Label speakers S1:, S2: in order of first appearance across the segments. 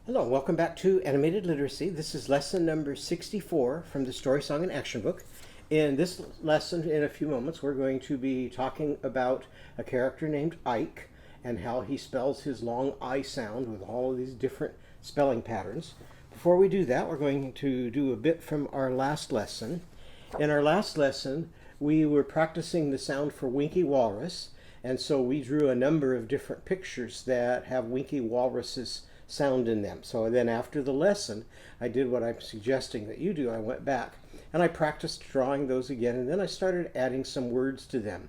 S1: Hello, welcome back to Animated Literacy. This is lesson number 64 from the Story Song and Action Book. In this lesson, in a few moments, we're going to be talking about a character named Ike and how he spells his long I sound with all of these different spelling patterns. Before we do that, we're going to do a bit from our last lesson. In our last lesson, we were practicing the sound for Winky Walrus, and so we drew a number of different pictures that have Winky Walrus's sound in them. So then after the lesson, I did what I'm suggesting that you do. I went back and I practiced drawing those again, and then I started adding some words to them.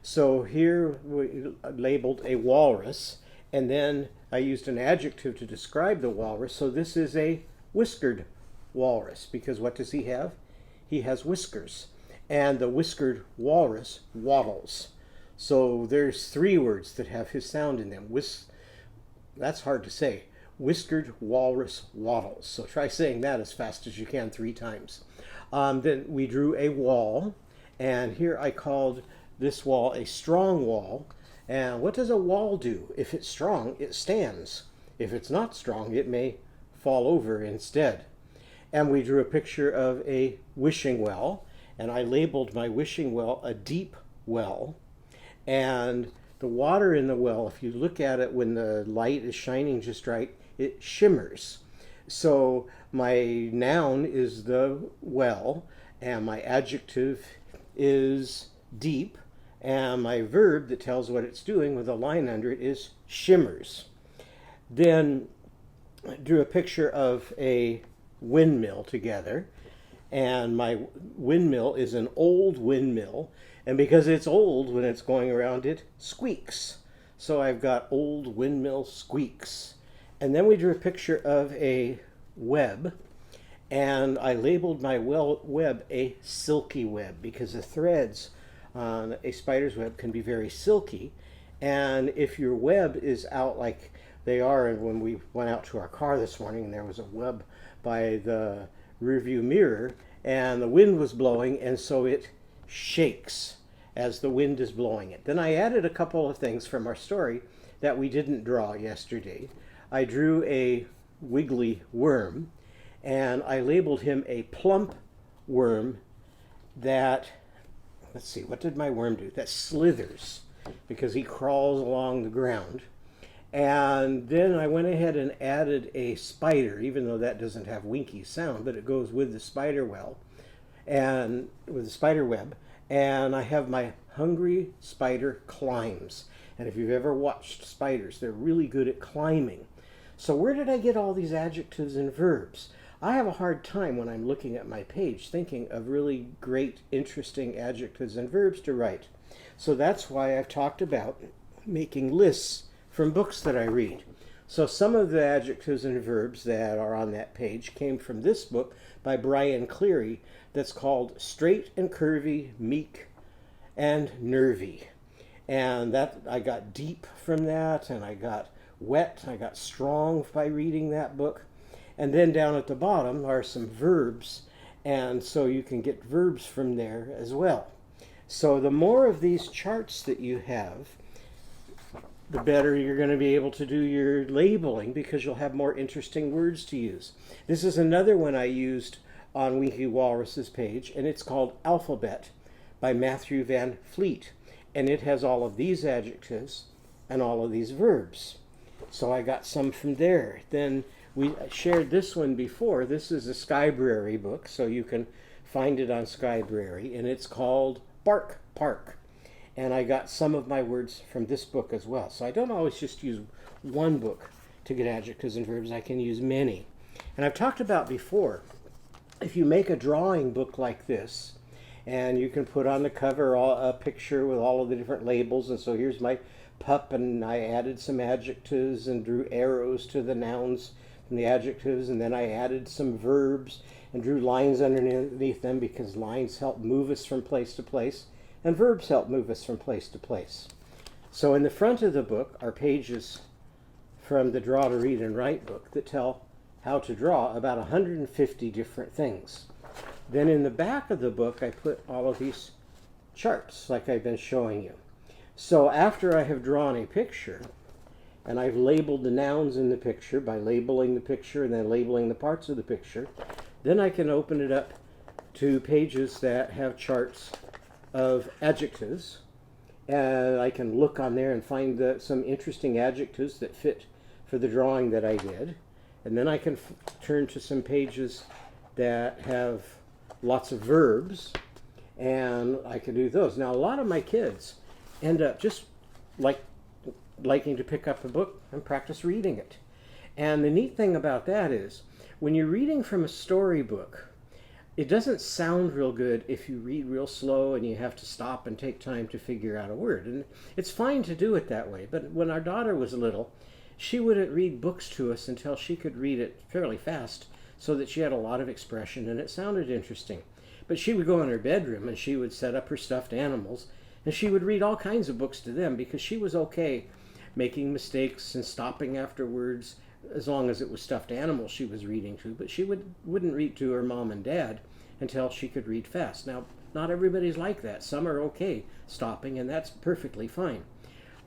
S1: So here we labeled a walrus, and then I used an adjective to describe the walrus. So this is a whiskered walrus, because what does he have? He has whiskers. And the whiskered walrus waddles. So there's three words that have his sound in them. That's hard to say. Whiskered walrus waddles. So try saying that as fast as you can 3 times. Then we drew a wall, and here I called this wall a strong wall. And what does a wall do? If it's strong, it stands. If it's not strong, it may fall over instead. And we drew a picture of a wishing well, and I labeled my wishing well a deep well. And the water in the well, if you look at it when the light is shining just right, it shimmers. So my noun is the well, and my adjective is deep, and my verb that tells what it's doing with a line under it is shimmers. Then I drew a picture of a windmill together, and my windmill is an old windmill, and because it's old, when it's going around, it squeaks. So I've got old windmill squeaks. And then we drew a picture of a web, and I labeled my web a silky web, because the threads on a spider's web can be very silky. And if your web is out like they are, and when we went out to our car this morning, and there was a web by the rearview mirror, and the wind was blowing, and so it shakes as the wind is blowing it. Then I added a couple of things from our story that we didn't draw yesterday. I drew a wiggly worm, and I labeled him a plump worm that, let's see, what did my worm do? That slithers, because he crawls along the ground. And then I went ahead and added a spider, even though that doesn't have winky sound, but it goes with the spider well, and with the spider web. And I have my hungry spider climbs. And if you've ever watched spiders, they're really good at climbing. So where did I get all these adjectives and verbs? I have a hard time when I'm looking at my page thinking of really great, interesting adjectives and verbs to write. So that's why I've talked about making lists from books that I read. So some of the adjectives and verbs that are on that page came from this book by Brian Cleary that's called Straight and Curvy, Meek and Nervy. And that I got deep from that, and I got wet, I got strong by reading that book. And then down at the bottom are some verbs, and so you can get verbs from there as well. So the more of these charts that you have, the better you're going to be able to do your labeling, because you'll have more interesting words to use. This is another one I used on Winky Walrus's page, and it's called Alphabet by Matthew Van Fleet. And it has all of these adjectives and all of these verbs. So I got some from there. Then we shared this one before. This is a Skybrary book, so you can find it on Skybrary, and it's called Bark Park. And I got some of my words from this book as well. So I don't always just use one book to get adjectives and verbs. I can use many. And I've talked about before, if you make a drawing book like this, and you can put on the cover a picture with all of the different labels, and so here's my pup, and I added some adjectives and drew arrows to the nouns and the adjectives, and then I added some verbs and drew lines underneath them, because lines help move us from place to place, and verbs help move us from place to place. So in the front of the book are pages from the Draw to Read and Write book that tell how to draw about 150 different things. Then in the back of the book, I put all of these charts like I've been showing you. So after I have drawn a picture, and I've labeled the nouns in the picture by labeling the picture and then labeling the parts of the picture. Then I can open it up to pages that have charts of adjectives, and I can look on there and find some interesting adjectives that fit for the drawing that I did. And then I can turn to some pages that have lots of verbs, and I can do those. Now, a lot of my kids end up just liking to pick up a book and practice reading it. And the neat thing about that is, when you're reading from a storybook, it doesn't sound real good if you read real slow and you have to stop and take time to figure out a word. And it's fine to do it that way. But when our daughter was little, she wouldn't read books to us until she could read it fairly fast, so that she had a lot of expression and it sounded interesting. But she would go in her bedroom and she would set up her stuffed animals and she would read all kinds of books to them, because she was okay making mistakes and stopping after words, as long as it was stuffed animals she was reading to. But she wouldn't read to her mom and dad until she could read fast. Now, not everybody's like that. Some are okay stopping, and that's perfectly fine.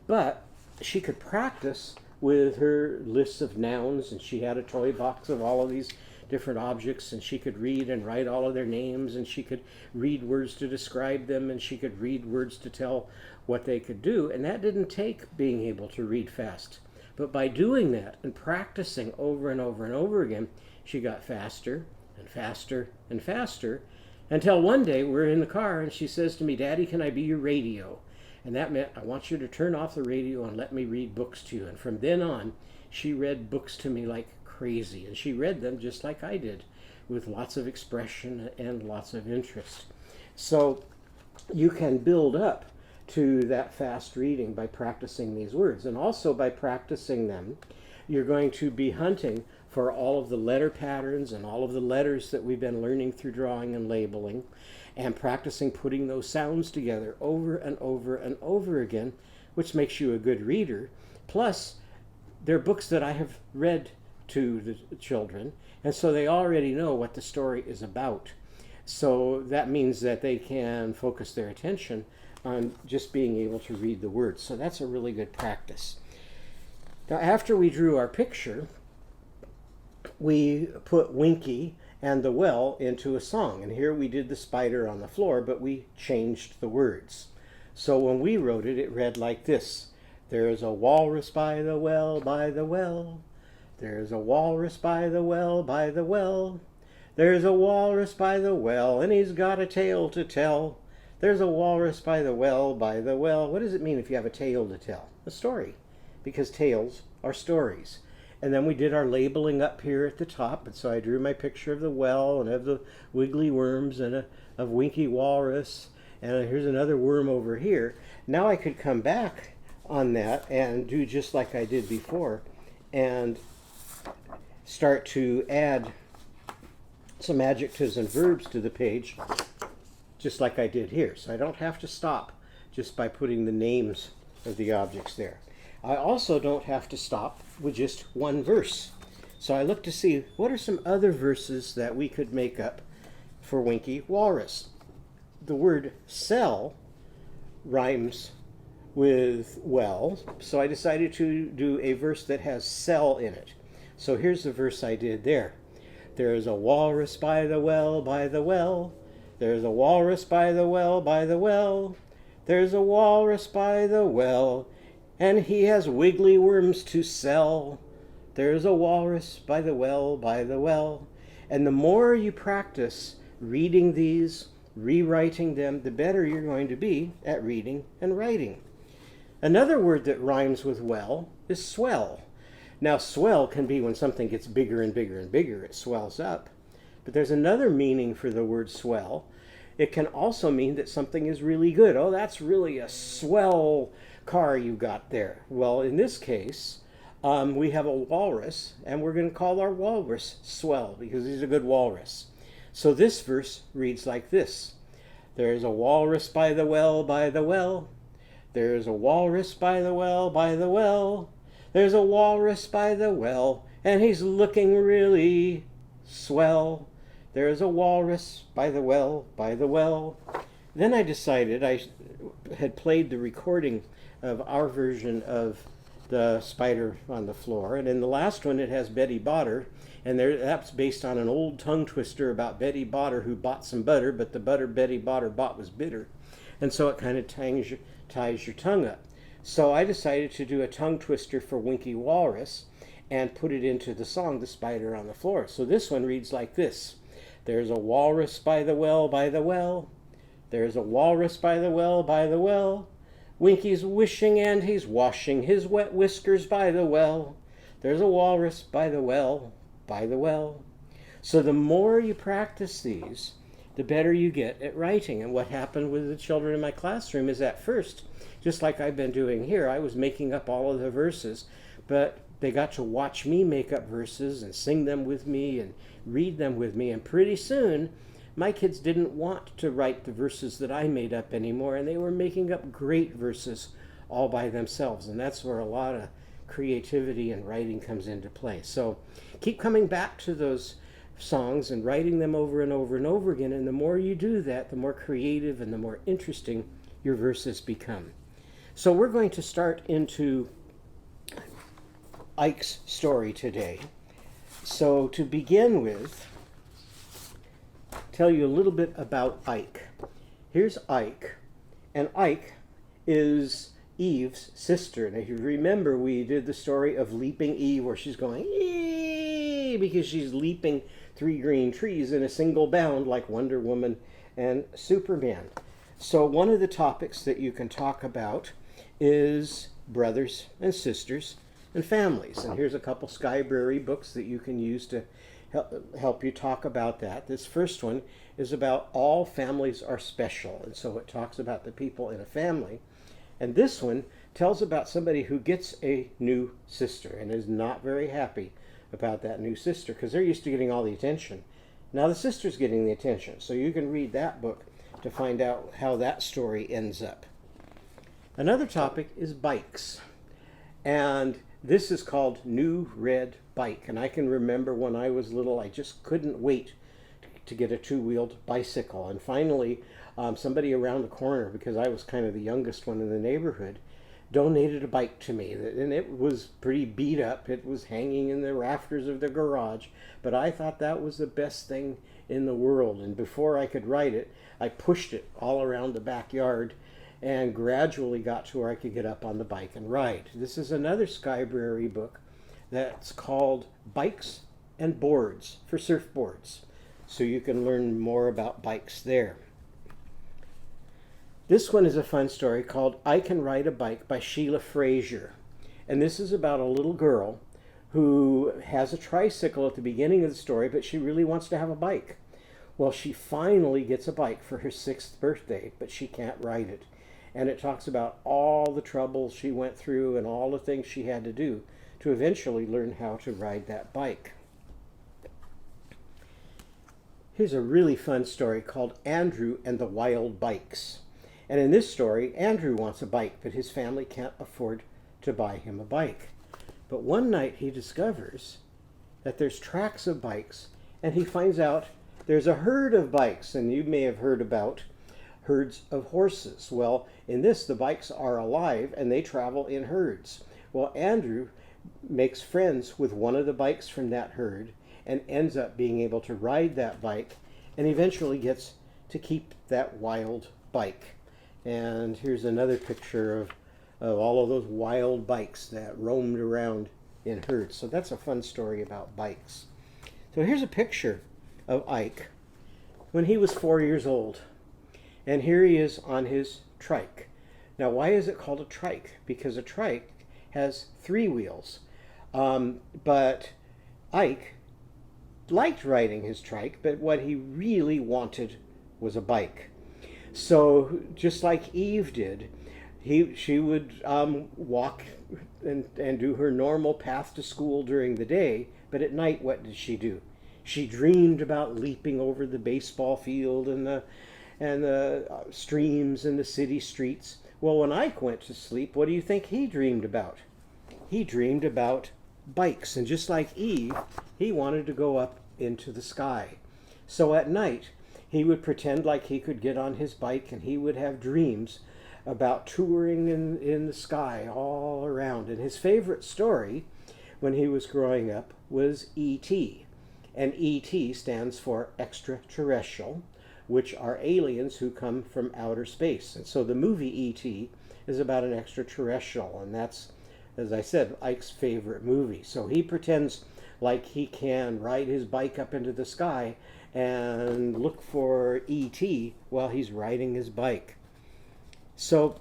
S1: But she could practice with her lists of nouns, and she had a toy box of all of these different objects, and she could read and write all of their names, and she could read words to describe them, and she could read words to tell what they could do. And that didn't take being able to read fast. But by doing that and practicing over and over and over again, she got faster and faster and faster, until one day we're in the car and she says to me, "Daddy, can I be your radio?" And that meant, "I want you to turn off the radio and let me read books to you." And from then on, she read books to me like crazy. And she read them just like I did, with lots of expression and lots of interest. So you can build up to that fast reading by practicing these words. And also by practicing them, you're going to be hunting for all of the letter patterns and all of the letters that we've been learning through drawing and labeling, and practicing putting those sounds together over and over and over again, which makes you a good reader. Plus, they're books that I have read to the children, and so they already know what the story is about. So that means that they can focus their attention on just being able to read the words. So that's a really good practice. Now, after we drew our picture, we put Winky and the well into a song. And here we did the spider on the floor, but we changed the words. So when we wrote it, it read like this: "There's a walrus by the well, by the well. There's a walrus by the well, by the well. There's a walrus by the well, and he's got a tale to tell. There's a walrus by the well, by the well." What does it mean if you have a tale to tell? A story, because tales are stories. And then we did our labeling up here at the top. And so I drew my picture of the well and of the wiggly worms and of Winky Walrus. And here's another worm over here. Now I could come back on that and do just like I did before and start to add some adjectives and verbs to the page, just like I did here. So I don't have to stop just by putting the names of the objects there. I also don't have to stop with just one verse. So I looked to see what are some other verses that we could make up for Winky Walrus. The word sell rhymes with well, so I decided to do a verse that has sell in it. So here's the verse I did there. "There's a walrus by the well, by the well. There's a walrus by the well, by the well. There's a walrus by the well, and he has wiggly worms to sell. There's a walrus by the well, by the well." And the more you practice reading these, rewriting them, the better you're going to be at reading and writing. Another word that rhymes with well is swell. Now, swell can be when something gets bigger and bigger and bigger, it swells up. But there's another meaning for the word swell. It can also mean that something is really good. "Oh, that's really a swell car you got there." Well, in this case, we have a walrus, and we're going to call our walrus swell because he's a good walrus. So this verse reads like this: "There's a walrus by the well, by the well. There's a walrus by the well, by the well. There's a walrus by the well, and he's looking really swell. There's a walrus by the well, by the well." Then I decided, I had played the recording of our version of the spider on the floor. And in the last one, it has Betty Botter, and that's based on an old tongue twister about Betty Botter who bought some butter, but the butter Betty Botter bought was bitter. And so it kind of ties your tongue up. So I decided to do a tongue twister for Winky Walrus and put it into the song, The Spider on the Floor. So this one reads like this. There's a walrus by the well, by the well. There's a walrus by the well, by the well. Winky's wishing and he's washing his wet whiskers by the well. There's a walrus by the well, by the well. So the more you practice these, the better you get at writing. And what happened with the children in my classroom is at first, just like I've been doing here, I was making up all of the verses, but they got to watch me make up verses and sing them with me and read them with me. And pretty soon, my kids didn't want to write the verses that I made up anymore, and they were making up great verses all by themselves. And that's where a lot of creativity and writing comes into play. So keep coming back to those songs and writing them over and over and over again. And the more you do that, the more creative and the more interesting your verses become. So we're going to start into Ike's story today. So to begin with, tell you a little bit about Ike. Here's Ike, and Ike is Eve's sister. And if you remember, we did the story of Leaping Eve, where she's going, ee, because she's leaping 3 green trees in a single bound like Wonder Woman and Superman. So one of the topics that you can talk about is brothers and sisters and families. And here's a couple Skybrary books that you can use to help you talk about that. This first one is about all families are special. And so it talks about the people in a family. And this one tells about somebody who gets a new sister and is not very happy about that new sister because they're used to getting all the attention. Now the sister's getting the attention. So you can read that book to find out how that story ends up. Another topic is bikes. And this is called New Red Bike. And I can remember when I was little, I just couldn't wait to get a 2-wheeled bicycle. And finally, somebody around the corner, because I was kind of the youngest one in the neighborhood, donated a bike to me. And it was pretty beat up. It was hanging in the rafters of the garage. But I thought that was the best thing in the world. And before I could ride it, I pushed it all around the backyard and gradually got to where I could get up on the bike and ride. This is another Skybrary book that's called Bikes and Boards for Surfboards. So you can learn more about bikes there. This one is a fun story called I Can Ride a Bike by Sheila Frazier. And this is about a little girl who has a tricycle at the beginning of the story, but she really wants to have a bike. Well, she finally gets a bike for her 6th birthday, but she can't ride it. And it talks about all the trouble she went through and all the things she had to do to eventually learn how to ride that bike. Here's a really fun story called Andrew and the Wild Bikes. And in this story, Andrew wants a bike, but his family can't afford to buy him a bike. But one night he discovers that there's tracks of bikes, and he finds out there's a herd of bikes, and you may have heard about herds of horses. Well, in this, the bikes are alive and they travel in herds. Well, Andrew makes friends with one of the bikes from that herd and ends up being able to ride that bike and eventually gets to keep that wild bike. And here's another picture of all of those wild bikes that roamed around in herds. So that's a fun story about bikes. So here's a picture of Ike when he was 4 years old. And here he is on his trike. Now, why is it called a trike? Because a trike has 3 wheels. But Ike liked riding his trike, but what he really wanted was a bike. So just like Eve did, she would walk and do her normal path to school during the day, but at night, what did she do? She dreamed about leaping over the baseball field and the streams and the city streets. Well, when Ike went to sleep, what do you think he dreamed about? He dreamed about bikes. And just like Eve, he wanted to go up into the sky. So at night, he would pretend like he could get on his bike and he would have dreams about touring in the sky all around. And his favorite story when he was growing up was E.T. And E.T. stands for extraterrestrial, which are aliens who come from outer space. And so the movie E.T. is about an extraterrestrial, and that's, as I said, Ike's favorite movie. So he pretends like he can ride his bike up into the sky and look for E.T. while he's riding his bike. So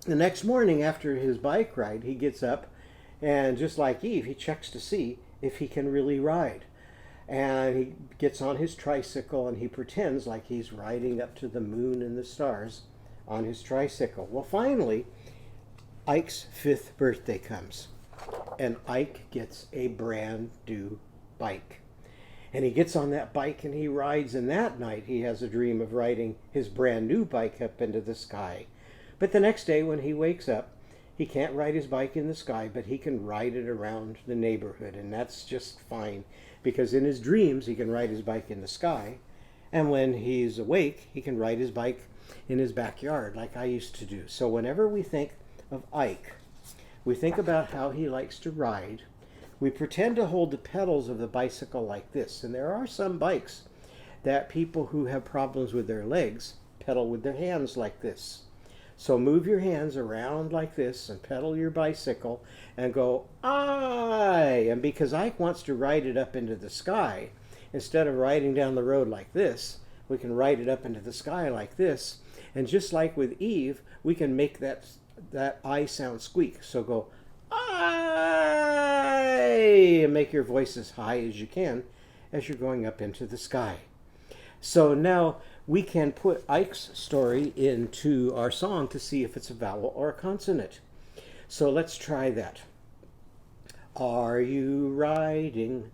S1: the next morning after his bike ride, he gets up and just like Eve, he checks to see if he can really ride. And he gets on his tricycle and he pretends like he's riding up to the moon and the stars on his tricycle. Well, finally, Ike's 5th birthday comes, and Ike gets a brand new bike. And he gets on that bike and he rides, and that night he has a dream of riding his brand new bike up into the sky. But the next day when he wakes up, he can't ride his bike in the sky, but he can ride it around the neighborhood, and that's just fine, because in his dreams he can ride his bike in the sky, and when he's awake he can ride his bike in his backyard like I used to do. So whenever we think of Ike, we think about how he likes to ride. We pretend to hold the pedals of the bicycle like this, and there are some bikes that people who have problems with their legs pedal with their hands like this. So move your hands around like this and pedal your bicycle and go, "I." And because Ike wants to ride it up into the sky, instead of riding down the road like this, we can ride it up into the sky like this. And just like with Eve, we can make that I sound squeak. So go, "I," and make your voice as high as you can as you're going up into the sky. So now we can put Ike's story into our song to see if it's a vowel or a consonant. So let's try that. Are you riding,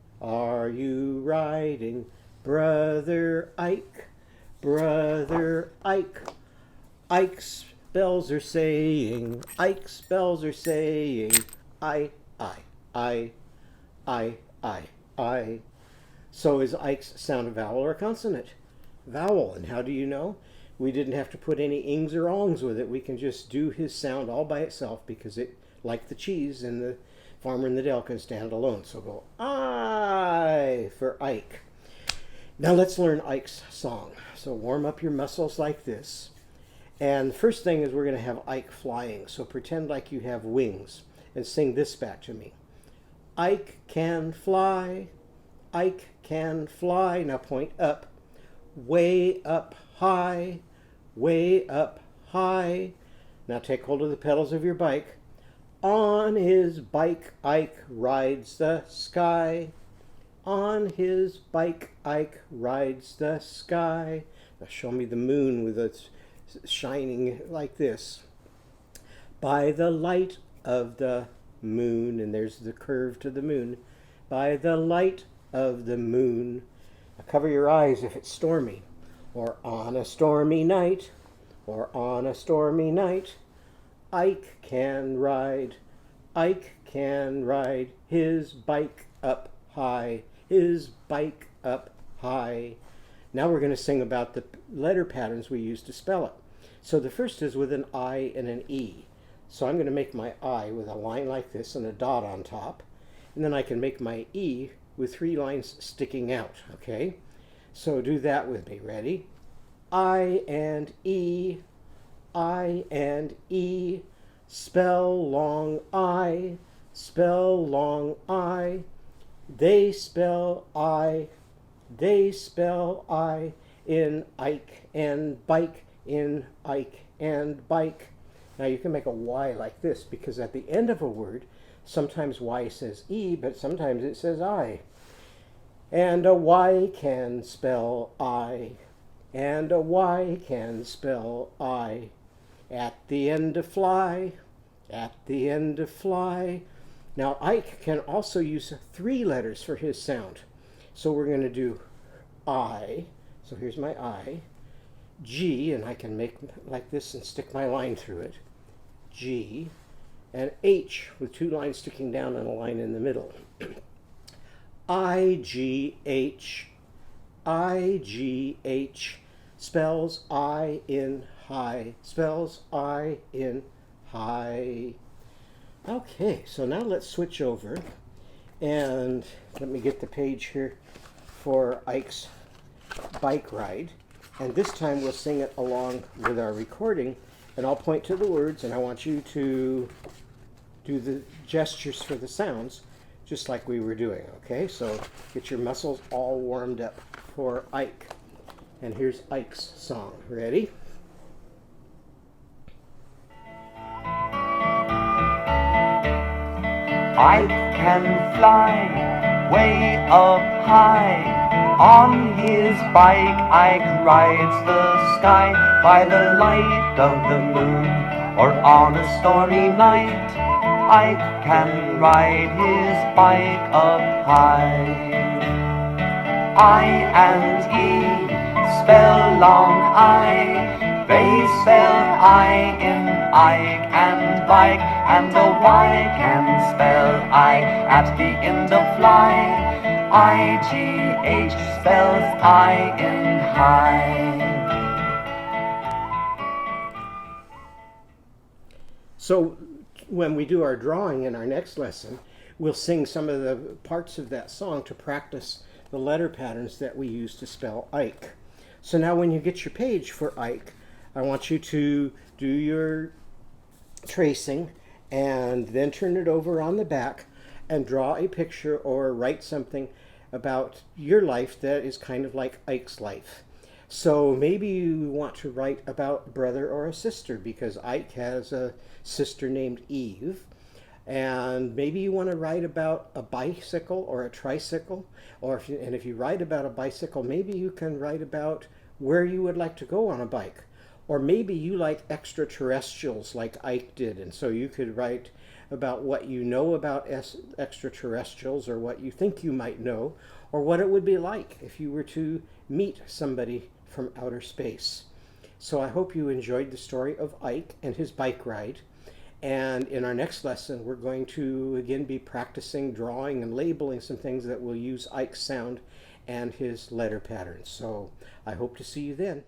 S1: Brother Ike, Brother Ike? Ike's bells are saying, Ike's bells are saying, I, I. So is Ike's sound a vowel or a consonant? Vowel. And how do you know? We didn't have to put any ings or ongs with it. We can just do his sound all by itself because it, like the cheese and the farmer in the dell, can stand alone. So go I for Ike. Now let's learn Ike's song. So warm up your muscles like this. And the first thing is we're going to have Ike flying. So pretend like you have wings and sing this back to me. Ike can fly, Ike can fly. Now point up. Way up high, way up high. Now take hold of the pedals of your bike. On his bike, Ike rides the sky. On his bike, Ike rides the sky. Now show me the moon with its shining like this. By the light of the moon, and there's the curve to the moon. By the light of the moon. Now cover your eyes if it's stormy. Or on a stormy night, or on a stormy night, Ike can ride his bike up high, his bike up high. Now we're going to sing about the letter patterns we use to spell it. So the first is with an I and an E. So I'm going to make my I with a line like this and a dot on top. And then I can make my E with 3 lines sticking out, okay? So do that with me. Ready? I and E, spell long I, spell long I. They spell I in Ike and bike, in Ike and bike. Now you can make a Y like this because at the end of a word, sometimes Y says E, but sometimes it says I. And a Y can spell I, and a Y can spell I. At the end of fly, at the end of fly. Now Ike can also use 3 letters for his sound. So we're going to do I, so here's my I, G, and I can make like this and stick my line through it, G, and H with 2 lines sticking down and a line in the middle. I-G-H spells I in high. Spells I in high. Okay, so now let's switch over and let me get the page here for Ike's bike ride. And this time we'll sing it along with our recording, and I'll point to the words and I want you to do the gestures for the sounds just like we were doing, okay? So get your muscles all warmed up for Ike. And here's Ike's song. Ready?
S2: Ike can fly way up high. On his bike Ike rides the sky by the light of the moon, or on a stormy night Ike can ride his bike up high. I and E spell long I, they spell I in Ike and bike, and the Y can spell I at the end of fly. I-G-H spells I in high.
S1: So when we do our drawing in our next lesson, we'll sing some of the parts of that song to practice the letter patterns that we use to spell Ike. So now when you get your page for Ike, I want you to do your tracing and then turn it over on the back and draw a picture or write something about your life that is kind of like Ike's life. So maybe you want to write about a brother or a sister because Ike has a sister named Eve. And maybe you want to write about a bicycle or a tricycle, or if you write about a bicycle, maybe you can write about where you would like to go on a bike. Or maybe you like extraterrestrials like Ike did, and so you could write about what you know about extraterrestrials, or what you think you might know, or what it would be like if you were to meet somebody from outer space. So I hope you enjoyed the story of Ike and his bike ride. And in our next lesson, we're going to again be practicing drawing and labeling some things that will use Ike's sound and his letter patterns. So I hope to see you then.